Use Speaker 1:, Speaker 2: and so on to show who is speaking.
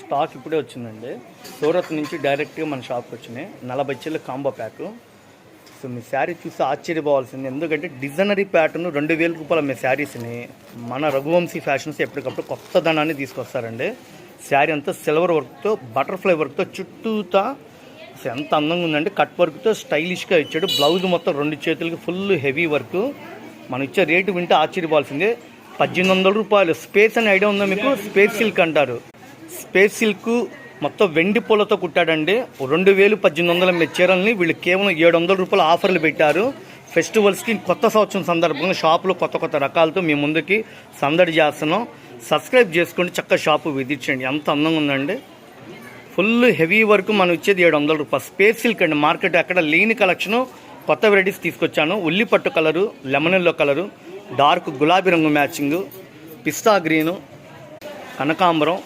Speaker 1: Stock ఇప్పుడే వచ్చిందండి. సూరత్ నుంచి డైరెక్ట్గా మన షాప్కి వచ్చినాయి. 40 చీరల కాంబో ప్యాక్. సో మీ శారీ చూసి ఆశ్చర్యపోవాల్సింది, ఎందుకంటే డిజైనరీ ప్యాటర్న్ 2000 రూపాయల మీ శారీస్ని మన రఘువంశీ ఫ్యాషన్స్ ఎప్పటికప్పుడు కొత్త ధనాన్ని తీసుకొస్తారండి. శారీ అంతా సిల్వర్ వర్క్తో, బటర్ఫ్లై వర్క్తో చుట్టూతా ఎంత అందంగా ఉందండి. కట్ వర్క్తో స్టైలిష్గా ఇచ్చాడు. బ్లౌజ్ మొత్తం 2 చేతులకి ఫుల్ హెవీ వర్క్. మనం ఇచ్చే రేటు వింటే ఆశ్చర్యపోవాల్సిందే. 1800 రూపాయలు. స్పేస్ అని ఐడియా ఉందా మీకు? స్పేస్ సిల్క్ అంటారు. స్పేస్ సిల్క్ మొత్తం వెండి పూలతో కుట్టాడండి. 2000-1800 మీ చీరల్ని వీళ్ళు కేవలం 700 రూపాయలు ఆఫర్లు పెట్టారు. ఫెస్టివల్స్కి, కొత్త సంవత్సరం సందర్భంగా షాపులో కొత్త కొత్త రకాలతో మీ ముందుకి సందడి చేస్తున్నాం. సబ్స్క్రైబ్ చేసుకోండి, చక్కగా షాపు విజిట్ చేయండి. ఎంత అందంగా ఉందండి. ఫుల్ హెవీ వర్క్ మనం ఇచ్చేది 700 రూపాయలు. స్పేస్ సిల్క్ అండి. మార్కెట్ ఎక్కడ లేని కలెక్షను, కొత్త వెరైటీస్ తీసుకొచ్చాను. ఉల్లి పట్టు colour, lemon yellow colour, dark గులాబీ రంగు మ్యాచింగు, పిస్తా గ్రీను, కనకాంబరం,